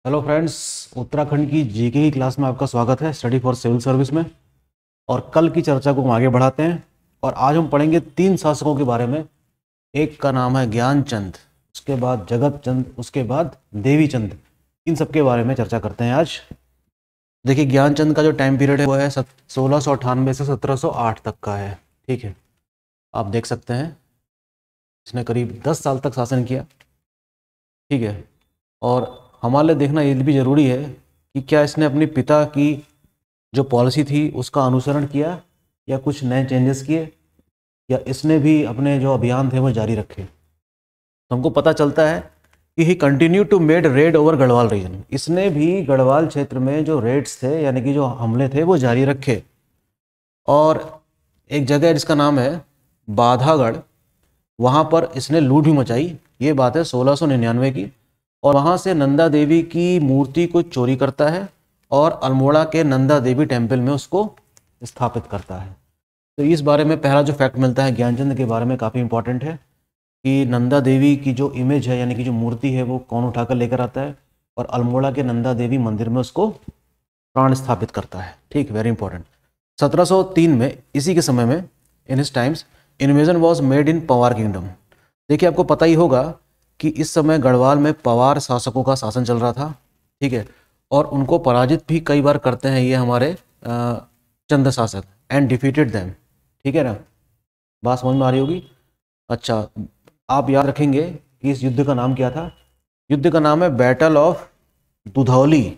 Hello friends, Uttarakhand की GK की class में आपका स्वागत है स्टडी फॉर सिविल सर्विस में। और कल की चर्चा को हम आगे बढ़ाते हैं और आज हम पढ़ेंगे 3 शासकों के बारे में। एक का नाम है ज्ञानचंद, उसके बाद जगत चंद, उसके बाद देवी चंद। इन सब के बारे में चर्चा करते हैं आज। देखिए, ज्ञानचंद का जो टाइम पीरियड है वो है 1698 से 1708 तक का है। ठीक है, आप देख सकते हैं इसने करीब 10 साल तक शासन किया। ठीक है, और हमारे लिए देखना ये भी ज़रूरी है कि क्या इसने अपने पिता की जो पॉलिसी थी उसका अनुसरण किया या कुछ नए चेंजेस किए, या इसने भी अपने जो अभियान थे वो जारी रखे। तो हमको पता चलता है कि he continue to made raid over Garhwal region. इसने भी गढ़वाल क्षेत्र में जो रेड्स थे यानी कि जो हमले थे वो जारी रखे। और एक जगह जिसका नाम है बाधागढ़, वहाँ पर इसने लूट भी मचाई। ये बात है 1699 की। और वहाँ से नंदा देवी की मूर्ति को चोरी करता है और अल्मोड़ा के नंदा देवी टेम्पल में उसको स्थापित करता है। तो इस बारे में पहला जो फैक्ट मिलता है ज्ञानचंद के बारे में काफ़ी इंपॉर्टेंट है कि नंदा देवी की जो इमेज है यानी कि जो मूर्ति है वो कौन उठाकर लेकर आता है, और अल्मोड़ा के नंदा देवी मंदिर में उसको प्राण स्थापित करता है। ठीक, वेरी इंपॉर्टेंट। 1703 में, इसी के समय में, in his times invasion was made in Pawar kingdom. देखिए, आपको पता ही होगा कि इस समय गढ़वाल में पवार शासकों का शासन चल रहा था। ठीक है, और उनको पराजित भी कई बार करते हैं ये हमारे चंद शासक, एंड डिफीटेड देम। ठीक है ना, बात समझ में आ रही होगी। अच्छा, आप याद रखेंगे कि इस युद्ध का नाम क्या था। युद्ध का नाम है बैटल ऑफ दुधौली,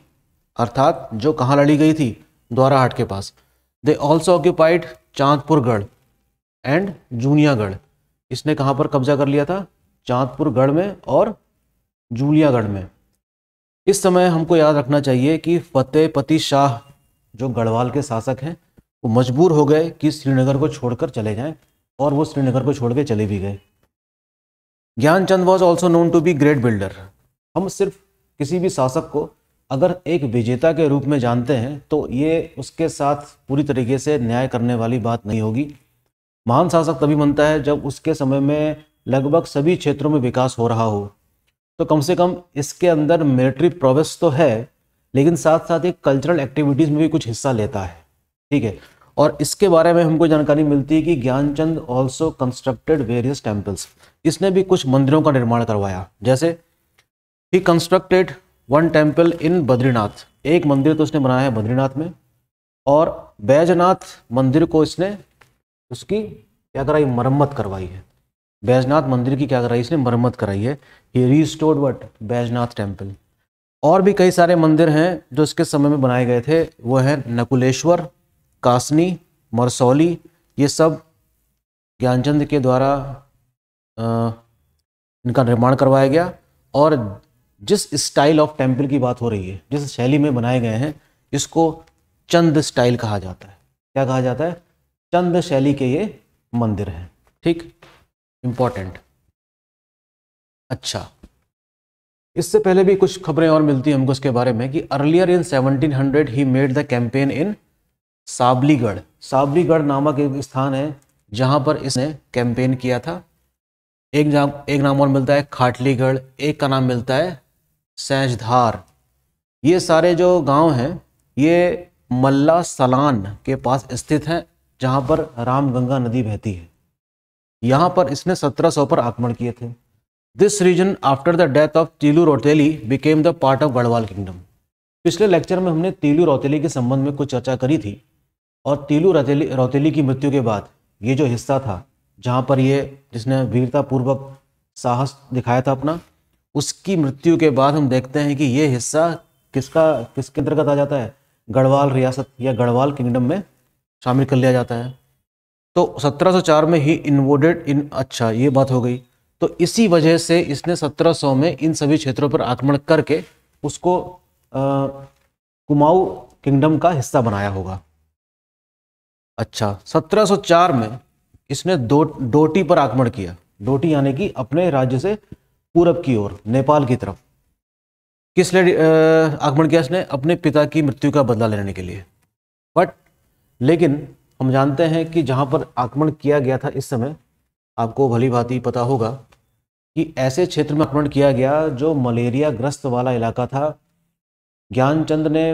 अर्थात जो कहाँ लड़ी गई थी, द्वाराहाट के पास। They also occupied Chandpurgarh and Juniyagarh. इसने कहाँ पर कब्जा कर लिया था? चांदपुरगढ़ में और जूलियागढ़ में। इस समय हमको याद रखना चाहिए कि फतेहपति शाह जो गढ़वाल के शासक हैं वो मजबूर हो गए कि श्रीनगर को छोड़कर चले जाएं, और वो श्रीनगर को छोड़ के चले भी गए। Gyanchand was also known to be great builder. हम सिर्फ किसी भी शासक को अगर एक विजेता के रूप में जानते हैं तो ये उसके साथ पूरी तरीके से न्याय करने वाली बात नहीं होगी। महान शासक तभी बनता है जब उसके समय में लगभग सभी क्षेत्रों में विकास हो रहा हो। तो कम से कम इसके अंदर मिलिट्री प्रोवेस तो है, लेकिन साथ साथ एक कल्चरल एक्टिविटीज़ में भी कुछ हिस्सा लेता है। ठीक है, और इसके बारे में हमको जानकारी मिलती है कि Gyanchand also constructed various temples. इसने भी कुछ मंदिरों का निर्माण करवाया। जैसे ही constructed one temple in Badrinath. एक मंदिर तो उसने बनाया है बद्रीनाथ में, और बैजनाथ मंदिर को इसने उसकी क्या कराई? मरम्मत करवाई है। बैजनाथ मंदिर की क्या कराई? इसने मरम्मत कराई है। ही रीस्टोर्ड व्हाट? बैजनाथ टेम्पल। और भी कई सारे मंदिर हैं जो इसके समय में बनाए गए थे। वो है नकुलेश्वर, कासनी, मरसौली। ये सब ज्ञानचंद के द्वारा इनका निर्माण करवाया गया। और जिस स्टाइल ऑफ टेम्पल की बात हो रही है, जिस शैली में बनाए गए हैं, इसको चंद स्टाइल कहा जाता है। क्या कहा जाता है? चंद शैली के ये मंदिर हैं। ठीक, इंपॉर्टेंट। अच्छा, इससे पहले भी कुछ खबरें और मिलती हैं हमको इसके बारे में कि earlier in 1700 he made the campaign in Sabligarh. Sabligarh नामक एक स्थान है जहां पर इसने कैंपेन किया था। एक नाम और मिलता है खाटलीगढ़, एक का नाम मिलता है सैंजधार। ये सारे जो गांव हैं ये मल्ला सलान के पास स्थित हैं, जहां पर रामगंगा नदी बहती है। यहाँ पर इसने 1700 पर आक्रमण किए थे। This region after the death of Teelu Rauteli became the part of Garhwal kingdom. पिछले लेक्चर में हमने तीलू रौतेली के संबंध में कुछ चर्चा करी थी, और तीलू रौतेली की मृत्यु के बाद ये जो हिस्सा था जहाँ पर ये जिसने वीरता पूर्वक साहस दिखाया था अपना, उसकी मृत्यु के बाद हम देखते हैं कि ये हिस्सा किसके अंतर्गत आ जाता है? गढ़वाल रियासत या गढ़वाल किंगडम में शामिल कर लिया जाता है। तो 1704 में ही इन्वोडेड इन। अच्छा, ये बात हो गई। तो इसी वजह से इसने 1700 में इन सभी क्षेत्रों पर आक्रमण करके उसको कुमाऊं किंगडम का हिस्सा बनाया होगा। अच्छा, 1704 में इसने डोटी पर आक्रमण किया। डोटी यानी कि अपने राज्य से पूरब की ओर, नेपाल की तरफ। किस लिए आक्रमण किया इसने? अपने पिता की मृत्यु का बदला लेने के लिए। लेकिन हम जानते हैं कि जहाँ पर आक्रमण किया गया था इस समय, आपको भली भांति पता होगा कि ऐसे क्षेत्र में आक्रमण किया गया जो मलेरिया ग्रस्त वाला इलाका था, ज्ञानचंद ने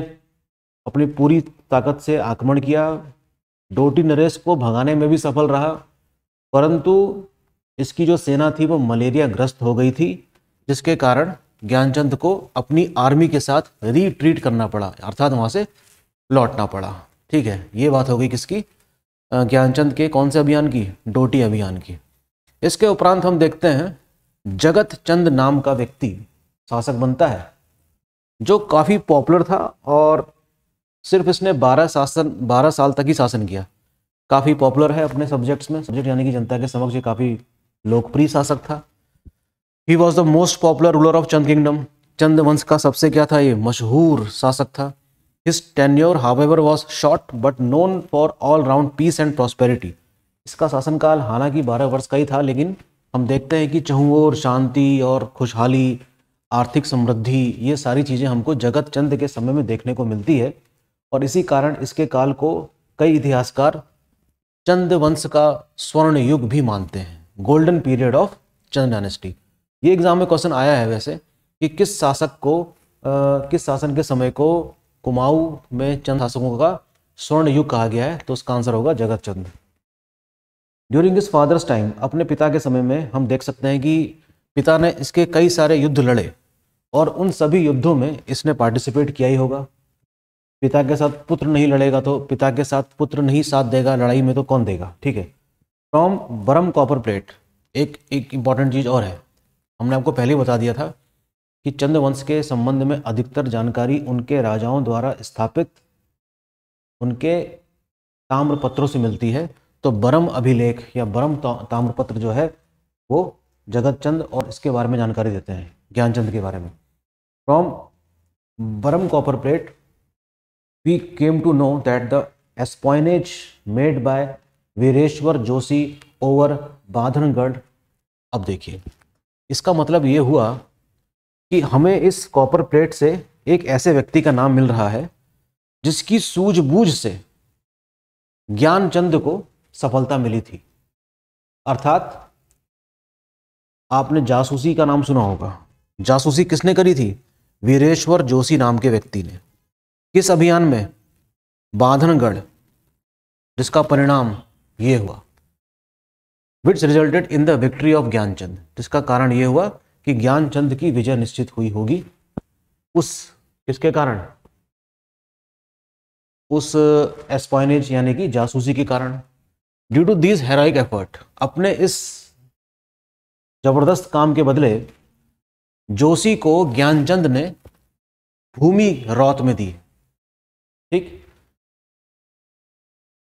अपनी पूरी ताकत से आक्रमण किया, डोटी नरेश को भगाने में भी सफल रहा, परंतु इसकी जो सेना थी वो मलेरिया ग्रस्त हो गई थी, जिसके कारण ज्ञानचंद को अपनी आर्मी के साथ रिट्रीट करना पड़ा, अर्थात वहाँ से लौटना पड़ा। ठीक है, ये बात हो गई किसकी? ज्ञानचंद के कौन से अभियान की? डोटी अभियान की। इसके उपरांत हम देखते हैं जगत चंद नाम का व्यक्ति शासक बनता है, जो काफ़ी पॉपुलर था और सिर्फ इसने 12 साल तक ही शासन किया। काफ़ी पॉपुलर है अपने सब्जेक्ट्स में, सब्जेक्ट यानी कि जनता के समक्ष ये काफ़ी लोकप्रिय शासक था। He was the most popular ruler of Chand kingdom. Chand वंश का सबसे क्या था? ये मशहूर शासक था। His tenure however was short but known for all round peace and prosperity. इसका शासनकाल हालांकि 12 वर्ष का ही था, लेकिन हम देखते हैं कि चहुओर शांति और खुशहाली, आर्थिक समृद्धि, ये सारी चीज़ें हमको जगत चंद के समय में देखने को मिलती है। और इसी कारण इसके काल को कई इतिहासकार चंद वंश का स्वर्ण युग भी मानते हैं, golden period of Chand dynasty. ये एग्जाम में क्वेश्चन आया है वैसे कि किस शासक को किस शासन के समय को कुमाऊं में चंद शासकों का स्वर्ण युग कहा गया है, तो उसका आंसर होगा जगत चंद। ड्यूरिंग हिज फादर्स टाइम, अपने पिता के समय में हम देख सकते हैं कि पिता ने इसके कई सारे युद्ध लड़े और उन सभी युद्धों में इसने पार्टिसिपेट किया ही होगा। पिता के साथ पुत्र नहीं लड़ेगा तो पिता के साथ पुत्र नहीं साथ देगा लड़ाई में तो कौन देगा? ठीक है। फ्रॉम बरम कॉपर प्लेट, एक इंपॉर्टेंट चीज़ और है, हमने आपको पहले ही बता दिया था कि चंद वंश के संबंध में अधिकतर जानकारी उनके राजाओं द्वारा स्थापित उनके ताम्रपत्रों से मिलती है। तो बरम अभिलेख या बरम ताम्रपत्र जो है वो जगत चंद और इसके बारे में जानकारी देते हैं, ज्ञानचंद के बारे में। From Baram copper plate we came to know that the espionage made by Vireshwar Joshi over Badhangarh. अब देखिए, इसका मतलब ये हुआ कि हमें इस कॉपर प्लेट से एक ऐसे व्यक्ति का नाम मिल रहा है जिसकी सूझबूझ से ज्ञानचंद को सफलता मिली थी। अर्थात आपने जासूसी का नाम सुना होगा। जासूसी किसने करी थी? वीरेश्वर जोशी नाम के व्यक्ति ने। किस अभियान में? बाधनगढ़, जिसका परिणाम ये हुआ, विच resulted in the victory of Gyanchand, जिसका कारण ये हुआ कि ज्ञानचंद की विजय निश्चित हुई होगी। उस किसके कारण? उस एस्पाइनेज यानी कि जासूसी के कारण। Due to this heroic effort, अपने इस जबरदस्त काम के बदले जोशी को ज्ञानचंद ने भूमि रौत में दी। ठीक।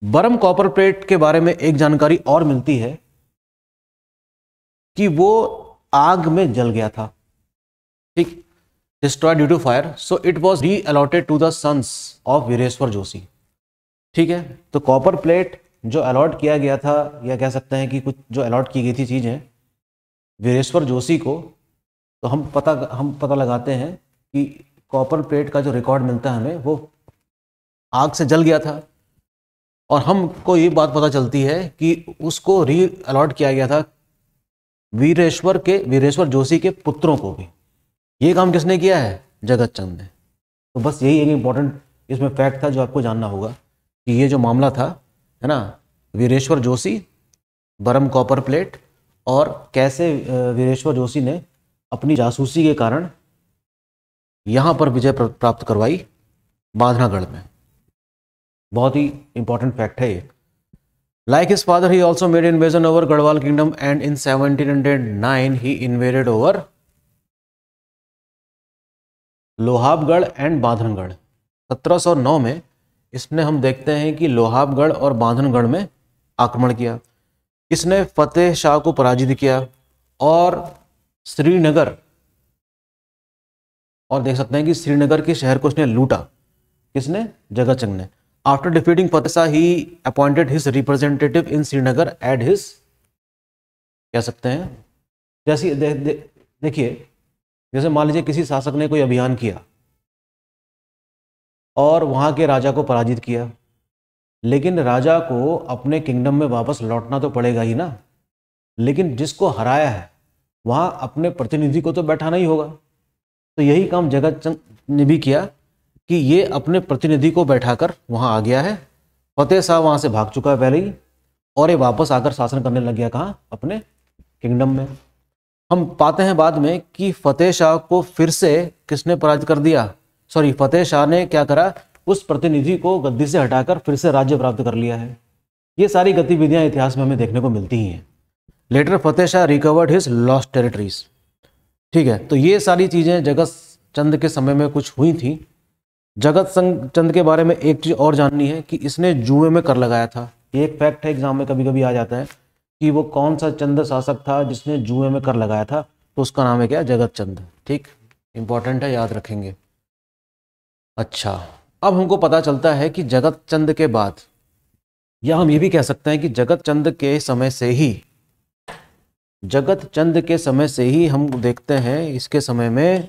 बरम कॉपर प्लेट के बारे में एक जानकारी और मिलती है कि वो आग में जल गया था। ठीक, destroyed due to fire, so it was reallotted to the sons of Vireshwar Joshi. ठीक है, तो कॉपर प्लेट जो अलॉट किया गया था, या कह सकते हैं कि कुछ जो अलॉट की गई थी चीजें वीरेश्वर जोशी को, तो हम पता लगाते हैं कि कॉपर प्लेट का जो रिकॉर्ड मिलता है हमें, वो आग से जल गया था। और हमको ये बात पता चलती है कि उसको री अलॉट किया गया था वीरेश्वर जोशी के पुत्रों को भी। ये काम किसने किया है? जगत चंद ने। तो बस यही एक इंपॉर्टेंट इसमें फैक्ट था जो आपको जानना होगा कि ये जो मामला था, है ना, वीरेश्वर जोशी, बरम कॉपर प्लेट, और कैसे वीरेश्वर जोशी ने अपनी जासूसी के कारण यहाँ पर विजय प्राप्त करवाई बाधनागढ़ में। बहुत ही इंपॉर्टेंट फैक्ट है ये। Like his father he also made invasion over Garhwal kingdom and in 1709 he invaded over Lohabgarh and Badhangarh. 1709 में इसने, हम देखते हैं कि लोहाबगढ़ और बाधनगढ़ में आक्रमण किया। इसने फतेह शाह को पराजित किया और श्रीनगर, और देख सकते हैं कि श्रीनगर के शहर को इसने लूटा। किसने? जगत चंद ने। After defeating Fateh Shah he appointed his representative in Srinagar at his, कह सकते हैं जैसे देखिए, जैसे मान लीजिए किसी शासक ने कोई अभियान किया और वहां के राजा को पराजित किया, लेकिन राजा को अपने किंगडम में वापस लौटना तो पड़ेगा ही ना। लेकिन जिसको हराया है वहां अपने प्रतिनिधि को तो बैठाना ही होगा। तो यही काम जगत चंद ने भी किया कि ये अपने प्रतिनिधि को बैठाकर वहाँ आ गया है, फतेह शाह वहाँ से भाग चुका है पहले ही, और ये वापस आकर शासन करने लग गया कहाँ, अपने किंगडम में। हम पाते हैं बाद में कि फतेह शाह को फिर से किसने पराजित कर दिया, सॉरी फतेह शाह ने क्या करा, उस प्रतिनिधि को गद्दी से हटाकर फिर से राज्य प्राप्त कर लिया है। ये सारी गतिविधियां इतिहास में हमें देखने को मिलती ही हैं। Later Fateh Shah recovered his lost territories. ठीक है, तो ये सारी चीज़ें जगत चंद के समय में कुछ हुई थी। जगत चंद के बारे में एक चीज़ और जाननी है कि इसने जुए में कर लगाया था। ये एक फैक्ट है, एग्जाम में कभी कभी आ जाता है कि वो कौन सा चंद शासक था जिसने जुए में कर लगाया था, तो उसका नाम है क्या, जगत चंद। ठीक, इंपॉर्टेंट है, याद रखेंगे। अच्छा, अब हमको पता चलता है कि जगत चंद के बाद, या हम ये भी कह सकते हैं कि जगत चंद के समय से ही, जगत चंद के समय से ही हम देखते हैं इसके समय में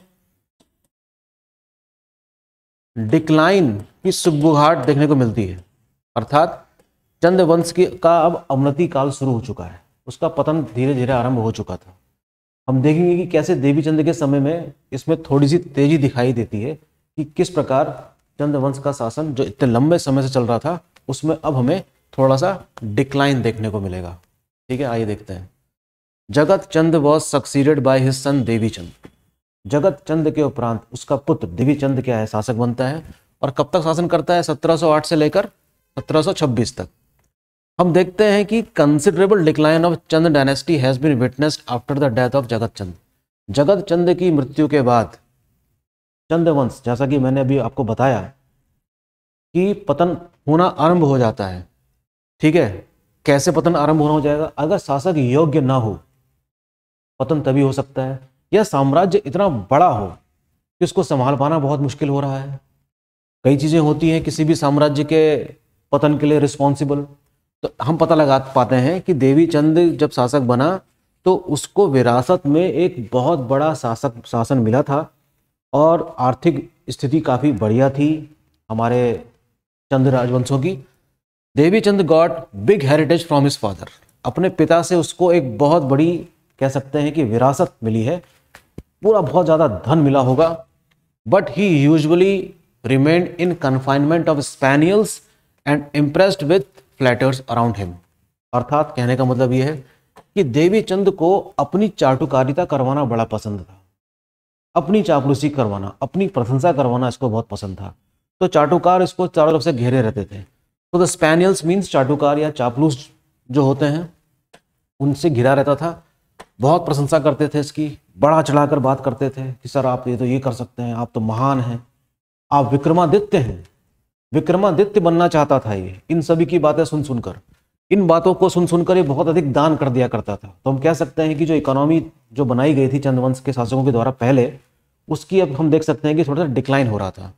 डिक्लाइन की सुगबुगाहट देखने को मिलती है। अर्थात चंद वंश का अब अवनति काल शुरू हो चुका है, उसका पतन धीरे धीरे आरंभ हो चुका था। हम देखेंगे कि कैसे देवी चंद के समय में इसमें थोड़ी सी तेजी दिखाई देती है कि किस प्रकार चंद वंश का शासन जो इतने लंबे समय से चल रहा था उसमें अब हमें थोड़ा सा डिक्लाइन देखने को मिलेगा। ठीक है, आइए देखते हैं। Jagat Chand was succeeded by his son Devi Chand. Jagat Chand के उपरांत उसका पुत्र देवी चंद क्या है, शासक बनता है, और कब तक शासन करता है, 1708 से लेकर 1726 तक। हम देखते हैं कि considerable decline of Chand dynasty has been witnessed after the death of Jagat Chand. Jagat चंद की मृत्यु के बाद चंद वंश, जैसा कि मैंने अभी आपको बताया कि पतन होना आरंभ हो जाता है। ठीक है, कैसे पतन आरंभ होना हो जाएगा, अगर शासक योग्य ना हो पतन तभी हो सकता है, या साम्राज्य इतना बड़ा हो कि उसको संभाल पाना बहुत मुश्किल हो रहा है। कई चीजें होती हैं किसी भी साम्राज्य के पतन के लिए रिस्पॉन्सिबल। तो हम पता लगा पाते हैं कि देवी चंद जब शासक बना तो उसको विरासत में एक बहुत बड़ा शासन मिला था, और आर्थिक स्थिति काफ़ी बढ़िया थी हमारे चंद राजवंशों की। Devi Chand got big heritage from his father. अपने पिता से उसको एक बहुत बड़ी, कह सकते हैं कि विरासत मिली है, पूरा बहुत ज़्यादा धन मिला होगा। But he usually remained in confinement of spaniels and impressed with flatterers around him. अर्थात कहने का मतलब यह है कि देवी चंद को अपनी चाटुकारिता करवाना बड़ा पसंद था, अपनी चापलूसी करवाना, अपनी प्रशंसा करवाना इसको बहुत पसंद था। तो चाटुकार इसको चारों तरफ से घेरे रहते थे। तो द स्पेनियल्स मीन्स चाटुकार या चापलूस जो होते हैं, उनसे घिरा रहता था। बहुत प्रशंसा करते थे इसकी, बड़ा चढ़ाकर बात करते थे कि सर आप ये तो ये कर सकते हैं, आप तो महान हैं, आप विक्रमादित्य हैं। विक्रमादित्य बनना चाहता था ये, इन सभी की बातें सुन सुनकर, इन बातों को सुन सुनकर ये बहुत अधिक दान कर दिया करता था। तो हम कह सकते हैं कि जो इकोनॉमी जो बनाई गई थी चंद्रवंश के शासकों के द्वारा पहले, उसकी अब हम देख सकते हैं कि थोड़ा सा डिक्लाइन हो रहा था।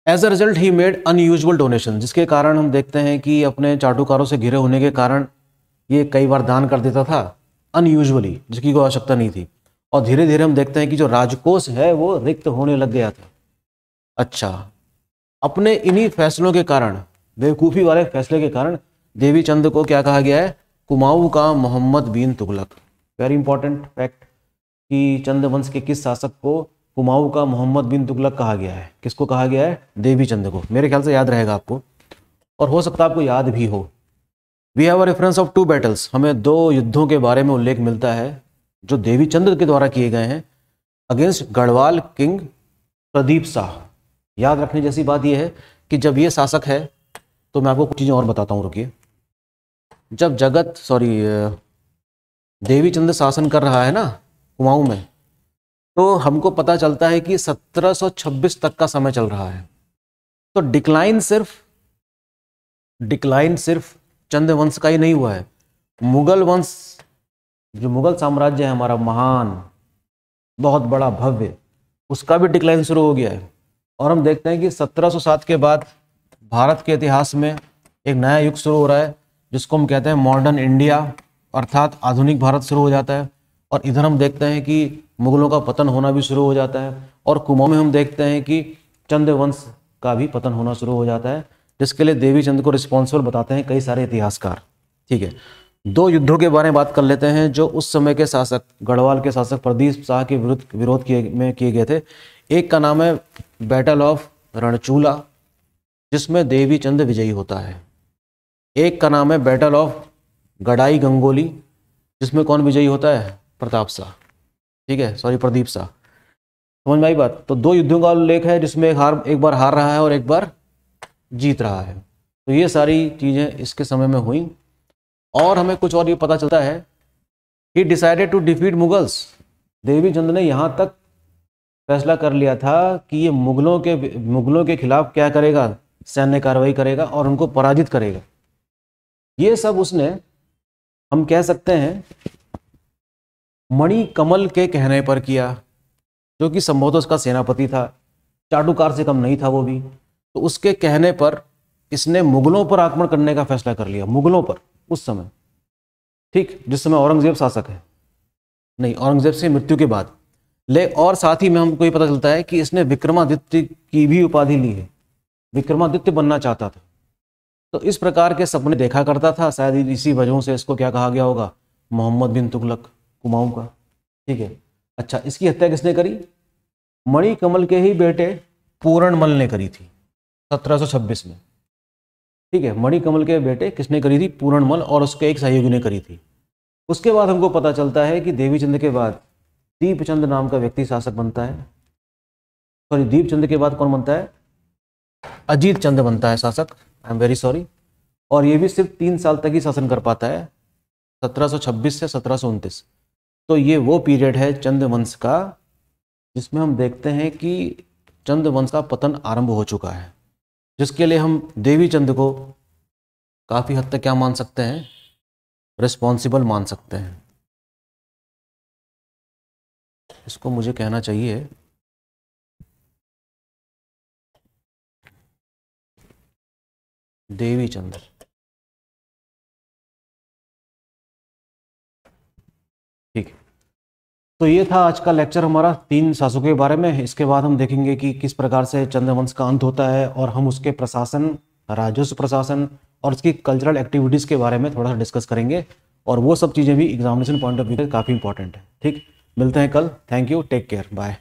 As a result he made unusual donation, जिसके कारण हम देखते हैं कि अपने चाटुकारों से घिरे होने के कारण ये कई बार दान कर देता था अनयूजुअली, जिसकी कोई आवश्यकता नहीं थी। और धीरे धीरे हम देखते हैं कि जो राजकोष है वो रिक्त होने लग गया था। अच्छा, अपने इन्हीं फैसलों के कारण, बेवकूफ़ी वाले फैसले के कारण, देवी चंद को क्या कहा गया है, कुमाऊं का मोहम्मद बिन तुगलक। वेरी इंपॉर्टेंट फैक्ट कि चंद वंश के किस शासक को कुमाऊं का मोहम्मद बिन तुगलक कहा गया है। किसको कहा गया है, देवी चंद को। मेरे ख्याल से याद रहेगा आपको, और हो सकता है आपको याद भी हो। We have a reference of 2 battles, हमें 2 युद्धों के बारे में उल्लेख मिलता है जो देवी चंद के द्वारा किए गए हैं अगेंस्ट गढ़वाल किंग प्रदीप शाह। याद रखने जैसी बात यह है कि जब ये शासक है, तो मैं आपको कुछ चीज़ें और बताता हूँ, रुकिए। जब देवी चंद शासन कर रहा है ना कुमाऊं में, तो हमको पता चलता है कि 1726 तक का समय चल रहा है। तो डिक्लाइन सिर्फ चंद वंश का ही नहीं हुआ है, मुगल वंश, जो मुगल साम्राज्य है हमारा महान, बहुत बड़ा, भव्य, उसका भी डिक्लाइन शुरू हो गया है। और हम देखते हैं कि 1707 के बाद भारत के इतिहास में एक नया युग शुरू हो रहा है, जिसको हम कहते हैं मॉडर्न इंडिया, अर्थात आधुनिक भारत शुरू हो जाता है। और इधर हम देखते हैं कि मुगलों का पतन होना भी शुरू हो जाता है, और कुमाऊं में हम देखते हैं कि चंद वंश का भी पतन होना शुरू हो जाता है, जिसके लिए देवी चंद को रिस्पॉन्सिबल बताते हैं कई सारे इतिहासकार। ठीक है, 2 युद्धों के बारे में बात कर लेते हैं जो उस समय के शासक, गढ़वाल के शासक प्रदीप शाह के विरोध किए गए थे। एक का नाम है बैटल ऑफ रणचूला, जिसमें देवी चंद विजयी होता है। एक का नाम है बैटल ऑफ गडाई गंगोली, जिसमें कौन विजयी होता है? प्रताप शाह, ठीक है, सॉरी प्रदीप शाह। समझ में आई बात? तो 2 युद्धों का उल्लेख है जिसमें एक बार हार रहा है और एक बार जीत रहा है। तो ये सारी चीज़ें इसके समय में हुई। और हमें कुछ और ये पता चलता है, he decided to defeat Mughals. Devi Chand ने यहाँ तक फैसला कर लिया था कि ये मुगलों के खिलाफ क्या करेगा? सैन्य कार्रवाई करेगा और उनको पराजित करेगा। ये सब उसने, हम कह सकते हैं, मणिकमल के कहने पर किया, जो कि संभवतः उसका सेनापति था, चाटुकार से कम नहीं था वो भी। तो उसके कहने पर इसने मुगलों पर आक्रमण करने का फैसला कर लिया, मुगलों पर उस समय, ठीक, जिस समय औरंगजेब शासक है, नहीं, औरंगजेब से मृत्यु के बाद। और साथ ही में हमको ये पता चलता है कि इसने विक्रमादित्य की भी उपाधि ली है, विक्रमादित्य बनना चाहता था। तो इस प्रकार के सपने देखा करता था, शायद इसी वजहों से इसको क्या कहा गया होगा? मोहम्मद बिन तुगलक, कुमाऊं का, ठीक है। अच्छा, इसकी हत्या किसने करी? मणिकमल के ही बेटे पूरणमल ने करी थी 1726 में, ठीक है। मणिकमल के बेटे किसने करी थी? पूरणमल, और उसके एक सहयोगी ने करी थी। उसके बाद हमको पता चलता है कि देवीचंद के बाद दीपचंद नाम का व्यक्ति शासक बनता है। सॉरी, दीपचंद के बाद कौन बनता है? अजीत चंद बनता है शासक, आई एम वेरी सॉरी। और ये भी सिर्फ 3 साल तक ही शासन कर पाता है, 1726 से 1729। तो ये वो पीरियड है चंद वंश का जिसमें हम देखते हैं कि चंद वंश का पतन आरंभ हो चुका है, जिसके लिए हम देवीचंद को काफ़ी हद तक क्या मान सकते हैं? रिस्पॉन्सिबल मान सकते हैं। इसको मुझे कहना चाहिए देवीचंद। ठीक, तो ये था आज का लेक्चर हमारा 3 शासकों के बारे में। इसके बाद हम देखेंगे कि किस प्रकार से चंद्रवंश का अंत होता है, और हम उसके प्रशासन, राजस्व प्रशासन और उसकी कल्चरल एक्टिविटीज़ के बारे में थोड़ा सा डिस्कस करेंगे। और वो सब चीज़ें भी एग्जामिनेशन पॉइंट ऑफ व्यू से काफ़ी इंपॉर्टेंट है। ठीक, मिलते हैं कल। Thank you, take care, bye.